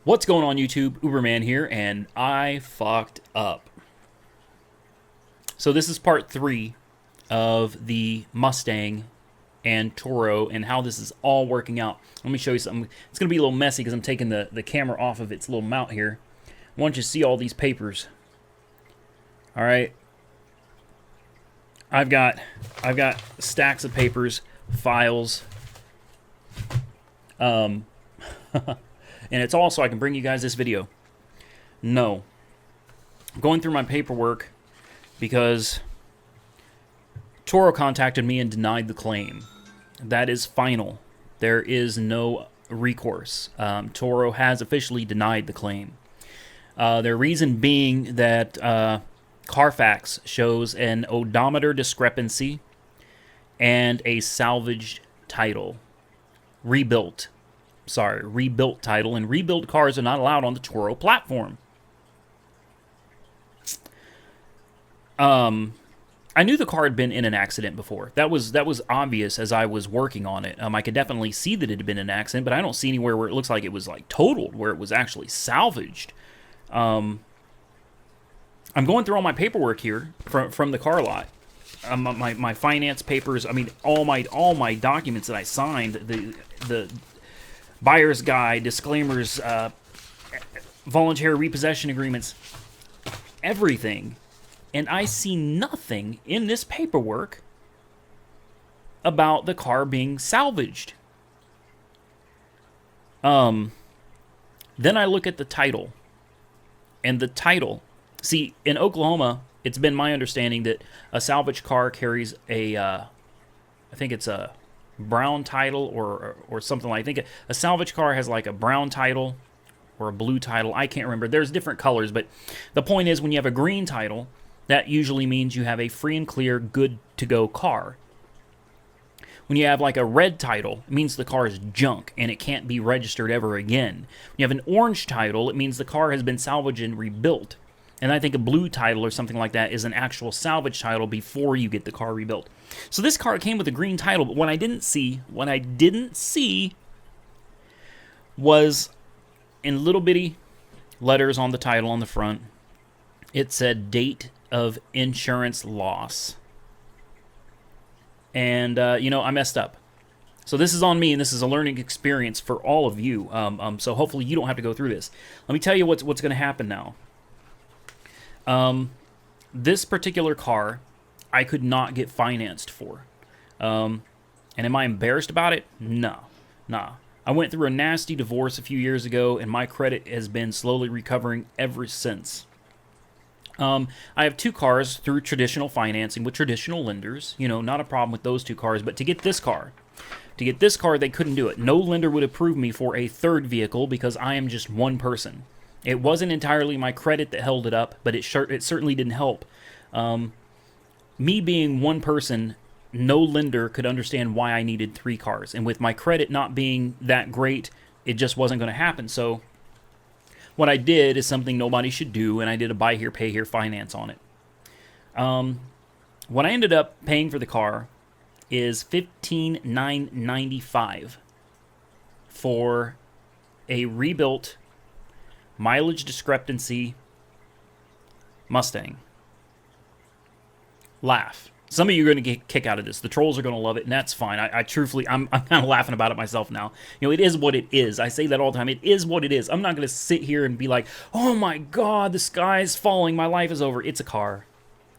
What's going on YouTube? Uberman here, and I fucked up. So this is part 3 of the Mustang and Turo and how this is all working out. Let me show you something. It's going to be a little messy because I'm taking the camera off of its little mount here. I want you to see all these papers. Alright. I've got stacks of papers, files, and it's all so I can bring you guys this video. No. I'm going through my paperwork because Turo contacted me and denied the claim. That is final. There is no recourse. Turo has officially denied the claim. Their reason being that Carfax shows an odometer discrepancy and a salvaged title. Rebuilt title, and rebuilt cars are not allowed on the Turo platform. I knew the car had been in an accident before. That was obvious as I was working on it. I could definitely see that it had been an accident, but I don't see anywhere where it looks like it was like totaled, where it was actually salvaged. I'm going through all my paperwork here from the car lot. My finance papers. I mean, all my documents that I signed. The buyer's guide, disclaimers, voluntary repossession agreements, everything. And I see nothing in this paperwork about the car being salvaged. Then I look at the title. And the title, see, in Oklahoma, it's been my understanding that a salvage car carries a, I think it's a brown title or something like. I think a salvage car has like a brown title or a blue title. I can't remember. There's different colors, but the point is, when you have a green title, that usually means you have a free and clear, good to go car. When you have like a red title, it means the car is junk and it can't be registered ever again. When you have an orange title, it means the car has been salvaged and rebuilt. And I think a blue title or something like that is an actual salvage title before you get the car rebuilt. So this car came with a green title, but what I didn't see was in little bitty letters on the title on the front, it said date of insurance loss. And, I messed up. So this is on me, and this is a learning experience for all of you. So hopefully you don't have to go through this. Let me tell you what's going to happen now. This particular car, I could not get financed for. And am I embarrassed about it? No. Nah. I went through a nasty divorce a few years ago, and my credit has been slowly recovering ever since. I have 2 cars through traditional financing with traditional lenders. Not a problem with those 2 cars. But to get this car, they couldn't do it. No lender would approve me for a 3rd vehicle because I am just one person. It wasn't entirely my credit that held it up, but it certainly didn't help. Me being one person, no lender could understand why I needed 3 cars. And with my credit not being that great, it just wasn't going to happen. So what I did is something nobody should do, and I did a buy here, pay here finance on it. What I ended up paying for the car is $15,995 for a rebuilt mileage discrepancy Mustang. Laugh. Some of you are going to get a kick out of this. The trolls are going to love it, and that's fine. I'm kind of laughing about it myself now. It is what it is. I say that all the time. It is what it is. I'm not going to sit here and be like, oh my God, the sky is falling. My life is over. It's a car.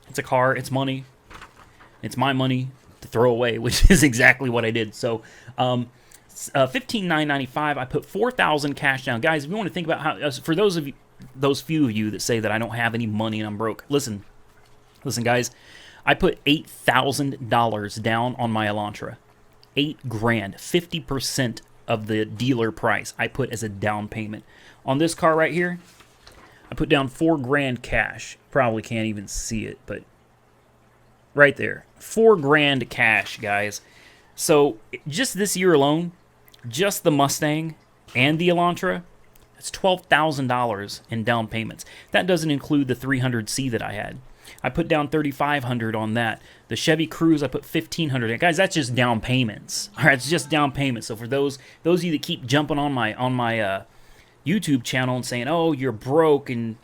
It's a car. It's money. It's my money to throw away, which is exactly what I did. So, $15,995. I put $4,000 cash down. Guys, if you want to think about how, for those few of you that say that I don't have any money and I'm broke, listen, guys. I put $8,000 down on my Elantra. $8,000, 50% of the dealer price I put as a down payment. On this car right here, I put down $4,000 cash. Probably can't even see it, but right there. $4,000 cash, guys. So just this year alone, just the Mustang and the Elantra, that's $12,000 in down payments. That doesn't include the 300C that I had. I put down $3,500 on that. The Chevy Cruze, I put $1,500. Guys, that's just down payments. All right, it's just down payments. So for those of you that keep jumping on my YouTube channel and saying, oh, you're broke, and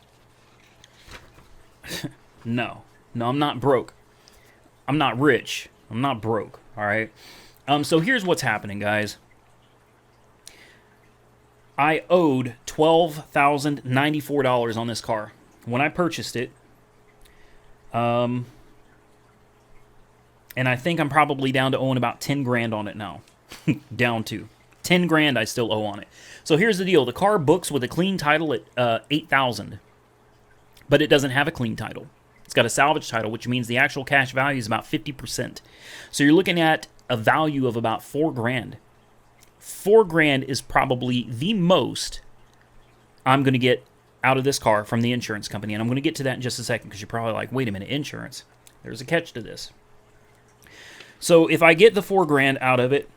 no, I'm not broke. I'm not rich. I'm not broke, all right? So here's what's happening, guys. I owed $12,094 on this car when I purchased it. And I think I'm probably down to owing about 10 grand on it now. Down to 10 grand I still owe on it. So here's the deal. The car books with a clean title at $8,000, but it doesn't have a clean title. It's got a salvage title, which means the actual cash value is about 50%. So you're looking at a value of about 4 grand. 4 grand is probably the most I'm going to get out of this car from the insurance company. And I'm going to get to that in just a second, because you're probably like, wait a minute, insurance. There's a catch to this. So if I get the 4 grand out of it,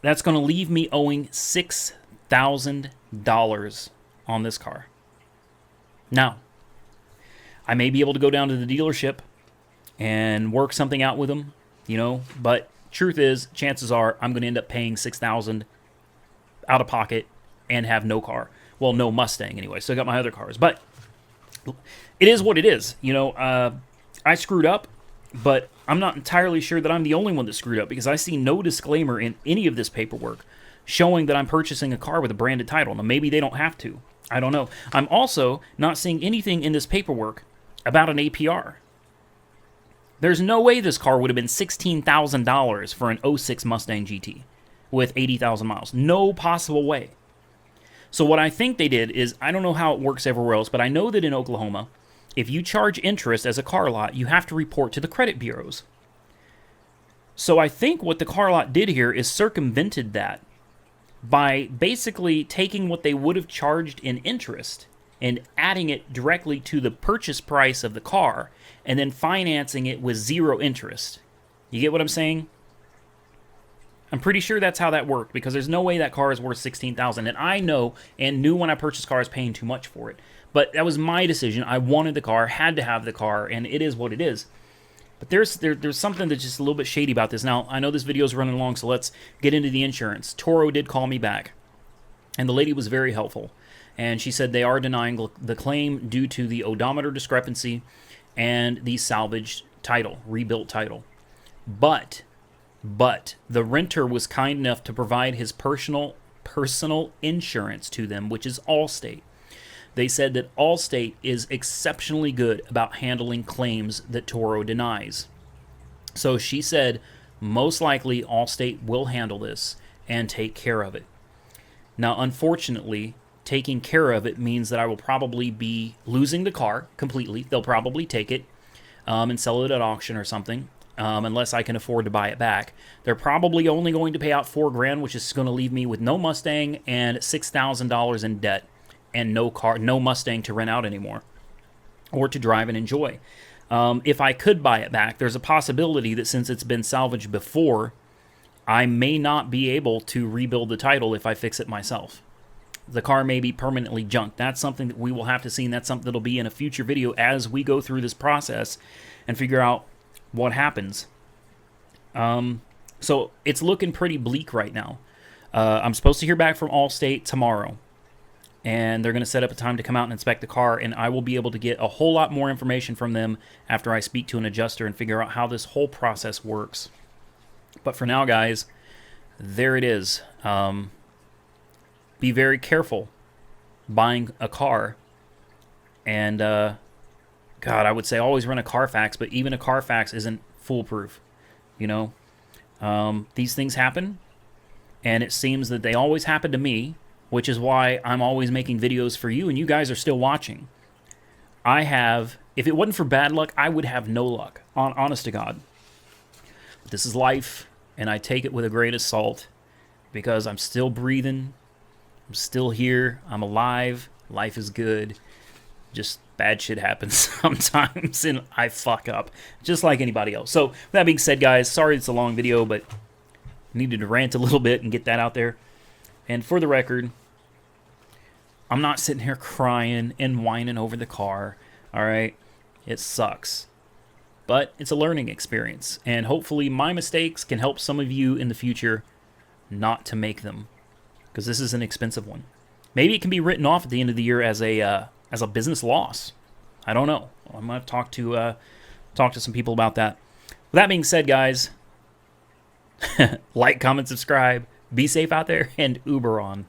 that's going to leave me owing $6,000 on this car. Now, I may be able to go down to the dealership and work something out with them, you know, but truth is, chances are I'm going to end up paying $6,000 out of pocket and have no car. Well, no Mustang anyway. Still got my other cars, but it is what it is. You know, I screwed up, but I'm not entirely sure that I'm the only one that screwed up, because I see no disclaimer in any of this paperwork showing that I'm purchasing a car with a branded title. Now, maybe they don't have to. I don't know. I'm also not seeing anything in this paperwork about an APR. There's no way this car would have been $16,000 for an 06 Mustang GT with 80,000 miles. No possible way. So what I think they did is, I don't know how it works everywhere else, but I know that in Oklahoma, if you charge interest as a car lot, you have to report to the credit bureaus. So I think what the car lot did here is circumvented that by basically taking what they would have charged in interest and adding it directly to the purchase price of the car, and then financing it with zero interest. You get what I'm saying? I'm pretty sure that's how that worked, because there's no way that car is worth $16,000. And I know and knew when I purchased cars paying too much for it. But that was my decision. I wanted the car, had to have the car, and it is what it is. But there's something that's just a little bit shady about this. Now, I know this video is running long, so let's get into the insurance. Turo did call me back, and the lady was very helpful. And she said they are denying the claim due to the odometer discrepancy and the salvaged title, rebuilt title. But the renter was kind enough to provide his personal insurance to them, which is Allstate. They said that Allstate is exceptionally good about handling claims that Turo denies. So she said, most likely Allstate will handle this and take care of it. Now, unfortunately, taking care of it means that I will probably be losing the car completely. They'll probably take it and sell it at auction or something, unless I can afford to buy it back. They're probably only going to pay out 4 grand, which is going to leave me with no Mustang and $6,000 in debt, and no Mustang to rent out anymore or to drive and enjoy. If I could buy it back, there's a possibility that since it's been salvaged before, I may not be able to rebuild the title if I fix it myself. The car may be permanently junked. That's something that we will have to see, and that's something that'll be in a future video as we go through this process and figure out what happens. So it's looking pretty bleak right now. I'm supposed to hear back from Allstate tomorrow, and they're going to set up a time to come out and inspect the car, and I will be able to get a whole lot more information from them after I speak to an adjuster and figure out how this whole process works. But for now, guys, there it is. Be very careful buying a car, and God, I would say always run a Carfax, but even a Carfax isn't foolproof. You know, these things happen, and it seems that they always happen to me, which is why I'm always making videos for you, and you guys are still watching. If it wasn't for bad luck, I would have no luck, honest to God. But this is life, and I take it with a grain of salt, because I'm still breathing. I'm still here. I'm alive. Life is good. Just bad shit happens sometimes, and I fuck up, just like anybody else. So, with that being said, guys, sorry it's a long video, but I needed to rant a little bit and get that out there. And for the record, I'm not sitting here crying and whining over the car, all right? It sucks. But it's a learning experience, and hopefully my mistakes can help some of you in the future not to make them, because this is an expensive one. Maybe it can be written off at the end of the year as a business loss. I don't know. I'm gonna talk to some people about that. With that being said, guys, like, comment, subscribe, be safe out there, and Uber on.